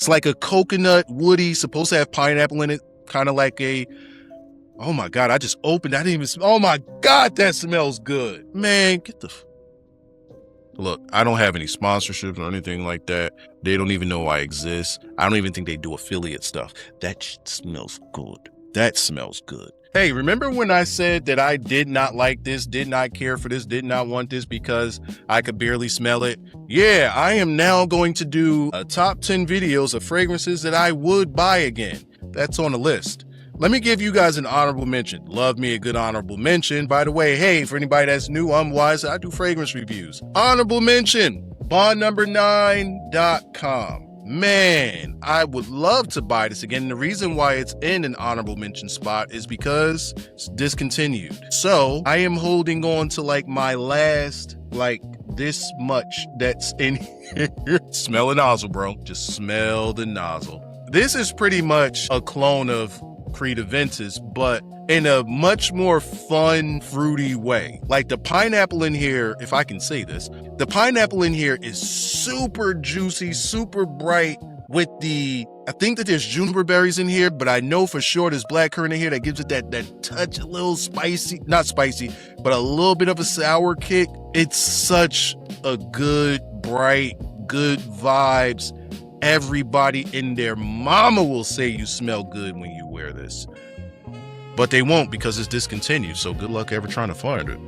It's like a coconut, woody, supposed to have pineapple in it, kind of like a, oh my God, I just opened, I didn't even, oh my God, that smells good. Man, get the, look, I don't have any sponsorships or anything like that. They don't even know I exist. I don't even think they do affiliate stuff. That shit smells good. That smells good. Hey, remember when I said that I did not like this, did not care for this, did not want this because I could barely smell it? Yeah, I am now going to do a top 10 videos of fragrances that I would buy again. That's on the list. Let me give you guys an honorable mention. Love me a good honorable mention. By the way, hey, for anybody that's new, I'm Wise. I do fragrance reviews. Honorable mention, bondnumber9.com. Man, I would love to buy this again. The reason why it's in an honorable mention spot is because it's discontinued. So I am holding on to like my last, like this much that's in here. Smell the nozzle, bro. Just smell the nozzle. This is pretty much a clone of Creed Aventus, but in a much more fun, fruity way. Like the pineapple in here, if I can say this, the pineapple in here is super juicy, super bright with the, I think that there's juniper berries in here, but I know for sure there's blackcurrant in here that gives it that touch, a little spicy, not spicy, but a little bit of a sour kick. It's such a good, bright, good vibes. Everybody in their mama will say you smell good when you wear this. But they won't because it's discontinued, so good luck ever trying to find it.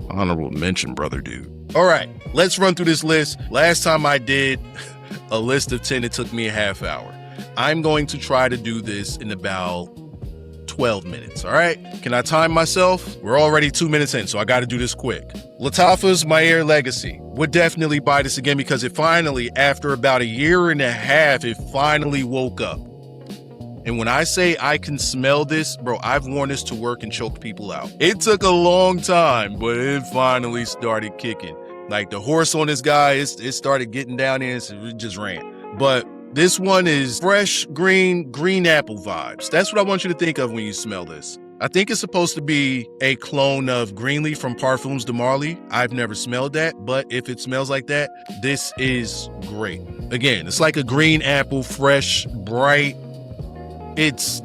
Honorable mention, brother dude. All right, let's run through this list. Last time I did a list of 10, it took me a half hour. I'm going to try to do this in about 12 minutes, all right? Can I time myself? We're already 2 minutes in, so I gotta do this quick. Lattafa's Maahir Legacy. Would definitely buy this again because it finally, after about a year and a half, it finally woke up. And when I say I can smell this, bro, I've worn this to work and choked people out. It took a long time, but it finally started kicking. Like the horse on this guy, it started getting down there and it just ran. But this one is fresh, green apple vibes. That's what I want you to think of when you smell this. I think it's supposed to be a clone of Greenleaf from Parfums de Marly. I've never smelled that, but if it smells like that, this is great. Again, it's like a green apple, fresh, bright. It's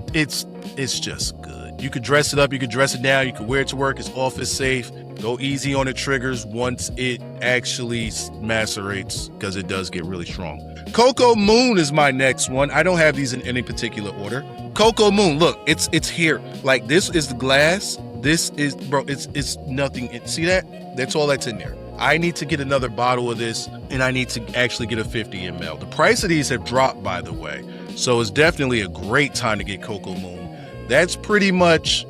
just good. You could dress it up, you could dress it down, you could wear it to work. It's office safe. Go easy on the triggers once it actually macerates because it does get really strong. Coco Moon is my next one. I don't have these in any particular order. Coco Moon, look, it's here. Like this is the glass. This is, bro, it's nothing. See that? That's all that's in there. I need to get another bottle of this and I need to actually get a 50 ml. The price of these have dropped, by the way. So it's definitely a great time to get Coco Moon. That's pretty much,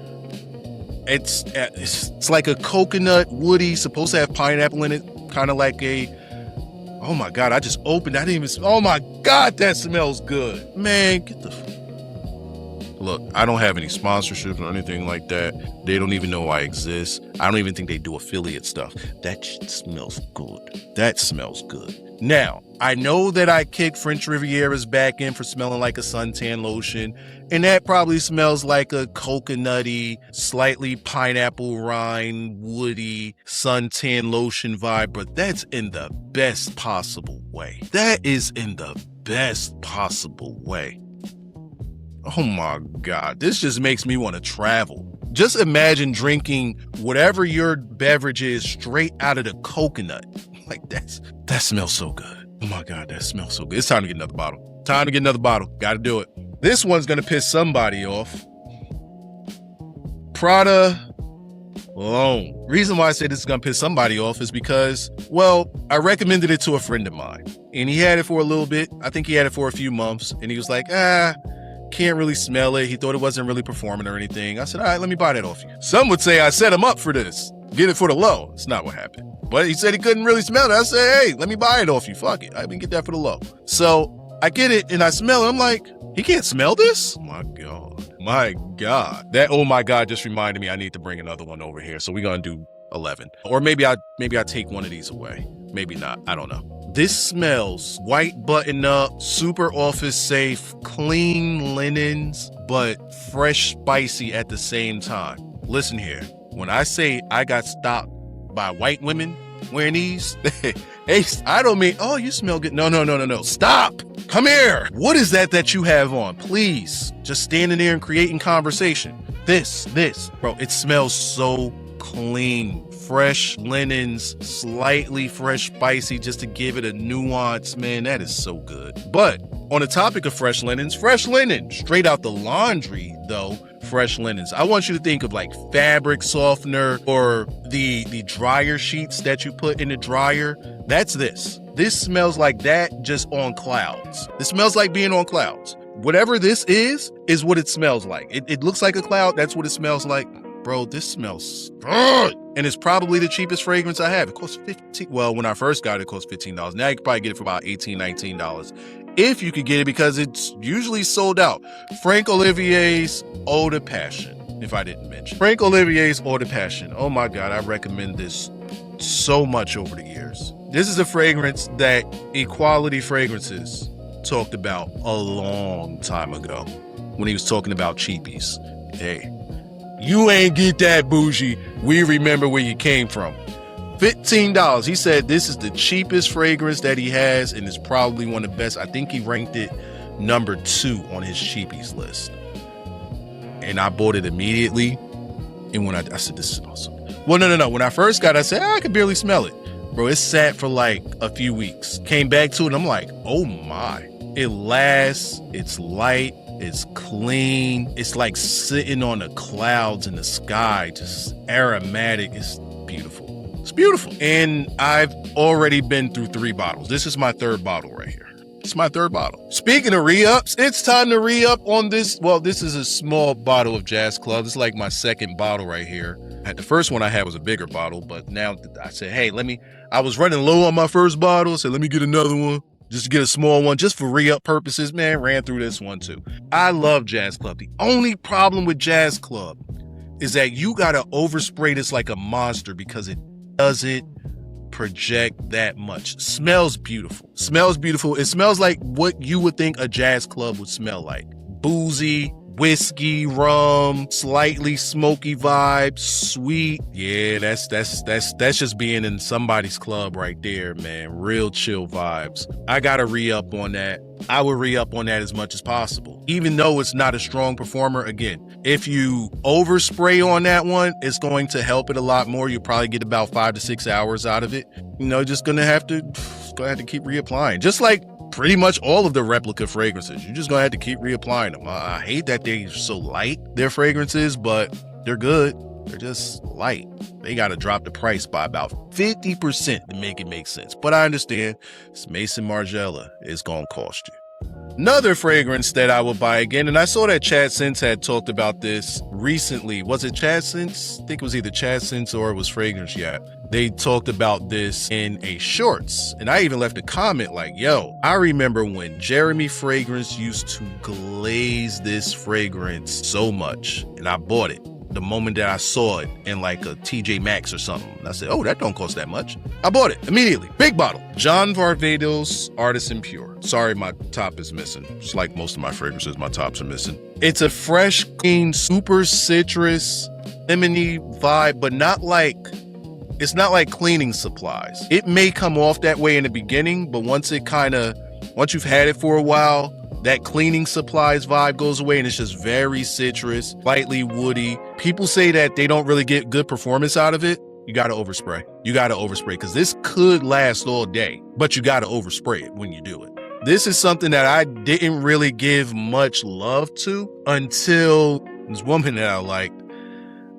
it's like a coconut, woody, supposed to have pineapple in it, kind of like a, oh my God, I just opened, I didn't even, oh my God, that smells good. Man, get the, look, I don't have any sponsorships or anything like that. They don't even know I exist. I don't even think they do affiliate stuff. That shit smells good. That smells good. Now, I know that I kicked French Riviera's back in for smelling like a suntan lotion, and that probably smells like a coconutty, slightly pineapple rind, woody suntan lotion vibe, but that's in the best possible way. That is in the best possible way. Oh my God, this just makes me want to travel. Just imagine drinking whatever your beverage is straight out of the coconut. Like that smells so good. Oh my God, that smells so good. It's time to get another bottle. Time to get another bottle. Gotta do it. This one's gonna piss somebody off. Prada L'Homme. Reason why I say this is gonna piss somebody off is because, well, I recommended it to a friend of mine. And he had it for a little bit. I think he had it for a few months. And he was like, can't really smell it. He thought it wasn't really performing or anything. I said, all right, let me buy that off you. Some would say I set him up for this. Get it for the low. It's not what happened. But he said he couldn't really smell it. I said, hey, let me buy it off you. Fuck it. I can get that for the low. So I get it and I smell it. I'm like, he can't smell this? Oh my God. My God. That, oh my God, just reminded me I need to bring another one over here. So we're going to do 11. Or maybe I take one of these away. Maybe not. I don't know. This smells white button up, super office safe, clean linens, but fresh spicy at the same time. Listen here. When I say I got stopped by white women wearing these, Hey, I don't mean, oh, you smell good. No. Stop. Come here. What is that you have on? Please. Just standing there and creating conversation. This. Bro, it smells so clean. Fresh linens, slightly fresh spicy, just to give it a nuance. Man, that is so good. But on the topic of fresh linens, straight out the laundry, though, fresh linens. I want you to think of like fabric softener or the dryer sheets that you put in the dryer. That's this. This smells like that, just on clouds. It smells like being on clouds. Whatever this is what it smells like. It looks like a cloud. That's what it smells like. Bro, this smells good. And it's probably the cheapest fragrance I have. It costs $15. Well, when I first got it, it cost $15. Now you can probably get it for about $18, $19. If you could get it, because it's usually sold out. Franck Olivier's Eau de Passion, if I didn't mention. Franck Olivier's Eau de Passion. Oh my God, I recommend this so much over the years. This is a fragrance that Equality Fragrances talked about a long time ago when he was talking about cheapies. Hey, you ain't get that bougie. We remember where you came from. $15. He said this is the cheapest fragrance that he has, and it's probably one of the best. I think he ranked it number 2 on his cheapies list. And I bought it immediately. And when I said, this is awesome. Well, no. When I first got it, I said, I could barely smell it. Bro, it sat for like a few weeks. Came back to it, and I'm like, oh my. It lasts, it's light, it's clean. It's like sitting on the clouds in the sky, just aromatic. It's beautiful. It's beautiful. And I've already been through 3 bottles. This is my 3rd bottle right here. It's my 3rd bottle. Speaking of re-ups, it's time to re-up on this. Well, this is a small bottle of Jazz Club. It's like my 2nd bottle right here. The first one I had was a bigger bottle, but now I said, hey, I was running low on my first bottle. I said, let me get another one. Just to get a small one, just for re-up purposes. Man, ran through this one too. I love Jazz Club. The only problem with Jazz Club is that you gotta overspray this like a monster because it doesn't project that much. Smells beautiful. It smells like what you would think a Jazz Club would smell like. Boozy, whiskey, rum, slightly smoky vibes, sweet. Yeah, that's just being in somebody's club right there, man. Real chill vibes. I gotta re-up on that. I would re-up on that as much as possible. Even though it's not a strong performer, again, if you overspray on that one, it's going to help it a lot more. You'll probably get about 5 to 6 hours out of it. Just gonna have to keep reapplying. Just like pretty much all of the replica fragrances. You're just gonna have to keep reapplying them. I hate that they're so light, their fragrances, but they're good. They're just light. They gotta drop the price by about 50% to make it make sense. But I understand it's Maison Margiela. It's gonna cost you. Another fragrance that I would buy again, and I saw that Chad Sense had talked about this recently. Was it Chad Sense? I think it was either Chad Sense or it was Fragrance Yacht. They talked about this in a shorts, and I even left a comment like, yo, I remember when Jeremy Fragrance used to glaze this fragrance so much, and I bought it the moment that I saw it in like a TJ Maxx or something. And I said, oh, that don't cost that much. I bought it immediately. Big bottle. John Varvatos Artisan Pure. Sorry, my top is missing. Just like most of my fragrances, my tops are missing. It's a fresh, clean, super citrus, lemony vibe, but it's not like cleaning supplies. It may come off that way in the beginning, but once you've had it for a while, that cleaning supplies vibe goes away and it's just very citrus, lightly woody. People say that they don't really get good performance out of it. You got to overspray. Because this could last all day, but you got to overspray it when you do it. This is something that I didn't really give much love to until this woman that I liked.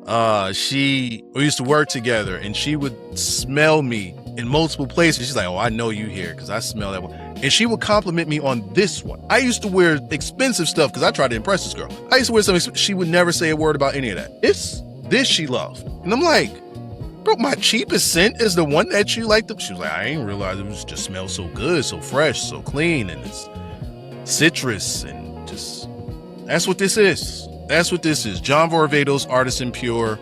We used to work together and she would smell me in multiple places. She's like, oh, I know you here because I smell that one. And she would compliment me on this one. I used to wear expensive stuff because I tried to impress this girl. I used to wear something. She would never say a word about any of that. This she loved. And I'm like, bro, my cheapest scent is the one that you like. She was like, I ain't realized it just smells so good, so fresh, so clean, and it's citrus, and just, that's what this is. John Varvatos Artisan Pure.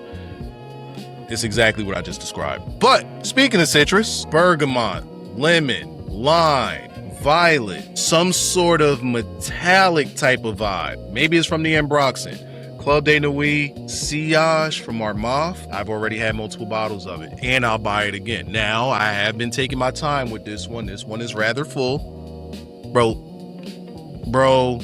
It's exactly what I just described. But speaking of citrus, bergamot, lemon, lime, violet, some sort of metallic type of vibe. Maybe it's from the ambroxan. Club de Nuit Sillage from Armaf. I've already had multiple bottles of it, and I'll buy it again. Now, I have been taking my time with this one. This one is rather full. Bro,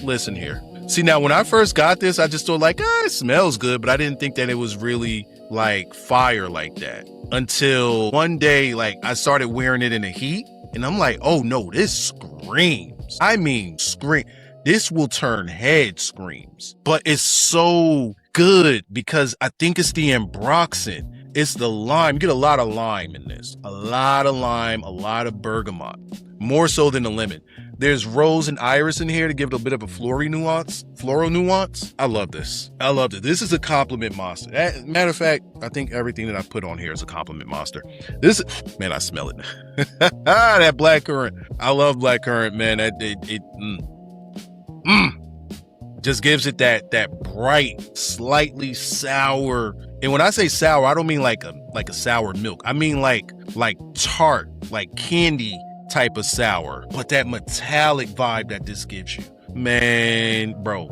listen here. See, now, when I first got this, I just thought like, it smells good, but I didn't think that it was really like fire like that. Until one day, like, I started wearing it in the heat, and I'm like, oh no, this screams. I mean, scream. This will turn head screams. But it's so good because I think it's the ambroxan. It's the lime. You get a lot of lime in this. A lot of lime, a lot of bergamot. More so than the lemon. There's rose and iris in here to give it a bit of a floral nuance. I love this. I love it. This is a compliment monster. Matter of fact, I think everything that I put on here is a compliment monster. This, man, I smell it. That black currant. I love black currant, man. Just gives it that bright, slightly sour. And when I say sour, I don't mean like a sour milk. I mean like tart, like candy type of sour, but that metallic vibe that this gives you, man, bro.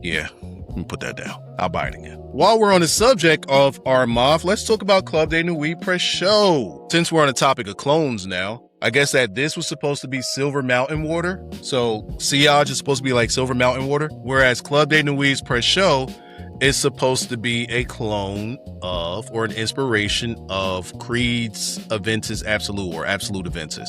Yeah, let me put that down. I'll buy it again. While we're on the subject of Armaf, let's talk about Club de Nuit Precieux. Since we're on the topic of clones now, I guess that this was supposed to be Silver Mountain water. So Sillage is supposed to be like Silver Mountain water, whereas Club de Nuit's Precieux is supposed to be a clone of, or an inspiration of, Creed's Aventus Absolute or Absolute Aventus.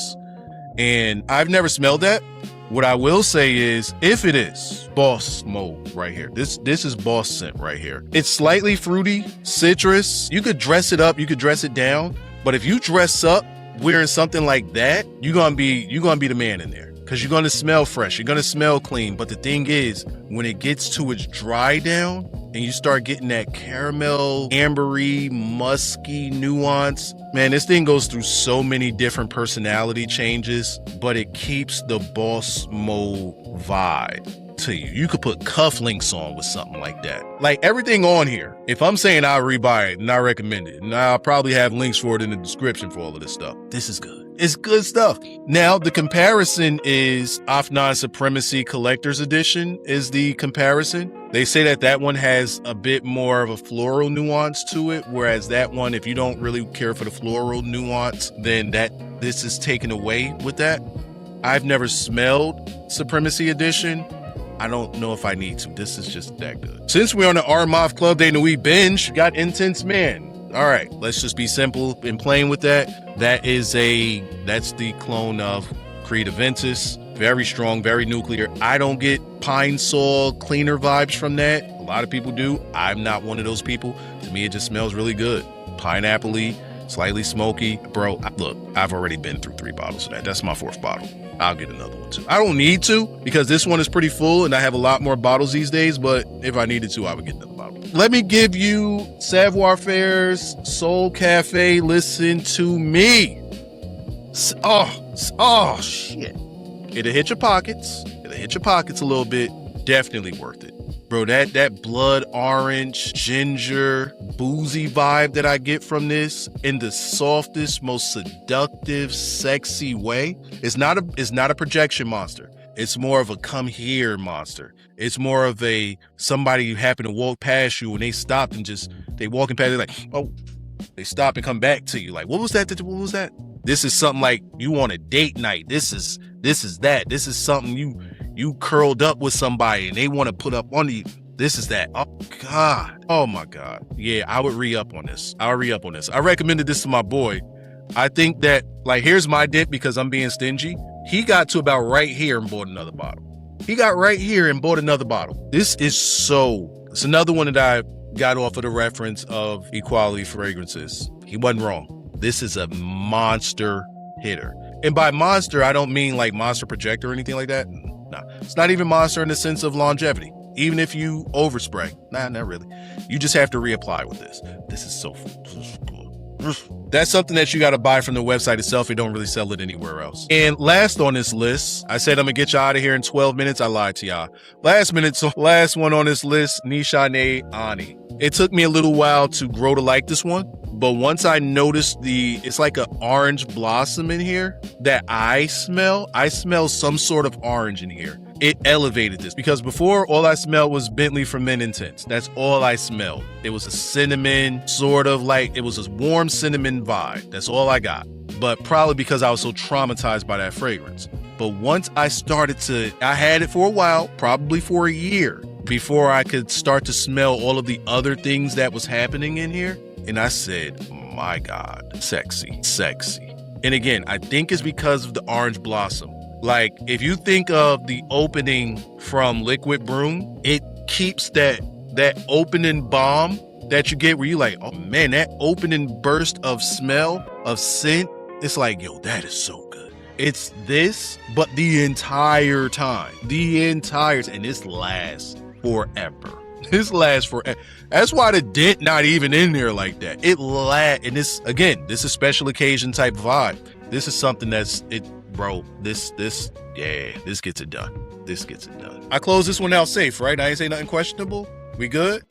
And I've never smelled that. What I will say is, if it is boss mode right here, this is boss scent right here. It's slightly fruity, citrus. You could dress it up, you could dress it down. But if you dress up wearing something like that, you're gonna be the man in there. Because you're going to smell fresh. You're going to smell clean. But the thing is, when it gets to its dry down and you start getting that caramel, ambery, musky nuance, man, this thing goes through so many different personality changes, but it keeps the boss mode vibe to you. You could put cufflinks on with something like that. Like everything on here, if I'm saying I'll rebuy it and I recommend it, and I'll probably have links for it in the description for all of this stuff. This is good. It's good stuff. Now, the comparison is Afnan Supremacy Collector's Edition is the comparison. They say that one has a bit more of a floral nuance to it, whereas that one, if you don't really care for the floral nuance, then this is taken away with that. I've never smelled Supremacy Edition. I don't know if I need to. This is just that good. Since we're on the Armaf Club de Nuit binge, got Intense Man. All right, let's just be simple in playing with that. That's the clone of Creed Aventus. Very strong, very nuclear. I don't get pine sol cleaner vibes from that. A lot of people do. I'm not one of those people. To me, it just smells really good. Pineapple-y, slightly smoky. Bro, look, I've already been through 3 bottles of that. That's my 4th bottle. I'll get another one too. I don't need to because this one is pretty full and I have a lot more bottles these days, but if I needed to, I would get another bottle. Let me give you Savoir Faire's Soul Cafe. Listen to me. Oh, shit. It'll hit your pockets. A little bit. Definitely worth it. Bro, that blood orange, ginger, boozy vibe that I get from this in the softest, most seductive, sexy way. It's not a projection monster. It's more of a come here monster. It's more of a somebody you happen to walk past you and they stopped and they walking past, they're like, oh, they stop and come back to you. Like, what was that? What was that? This is something like you on a date night. This is that. This is something you curled up with somebody and they want to put up on you. This is that. Oh God. Oh my God. Yeah, I would re-up on this. I recommended this to my boy. I think that, like, here's my dip because I'm being stingy. He got to about right here and bought another bottle. This is it's another one that I got off of the reference of Equality Fragrances. He wasn't wrong. This is a monster hitter. And by monster, I don't mean like monster projector or anything like that. No, it's not even monster in the sense of longevity. Even if you overspray, not really. You just have to reapply with this. This is so good. That's something that you got to buy from the website itself. They don't really sell it anywhere else. And last on this list, I said I'm gonna get you out of here in 12 minutes. I lied to y'all. Last one on this list, Nishane Ani. It took me a little while to grow to like this one, But once I noticed it's like an orange blossom in here that I smell some sort of orange in here. It elevated this because before all I smelled was Bentley from Men Intense. That's all I smelled. It was a cinnamon, sort of like, it was a warm cinnamon vibe. That's all I got. But probably because I was so traumatized by that fragrance. But once I had it for a while, probably for a year, before I could start to smell all of the other things that was happening in here. And I said, my God, sexy. And again, I think it's because of the orange blossom. Like, if you think of the opening from Liquid Broom, it keeps that opening bomb that you get where you're like, oh man, that opening burst of smell, of scent, it's like, yo, that is so good. It's this, but the entire time. And this lasts forever. That's why the dent not even in there like that. And this, again, this is special occasion type vibe. This is something this gets it done. I close this one out safe, right? I ain't say nothing questionable. We good?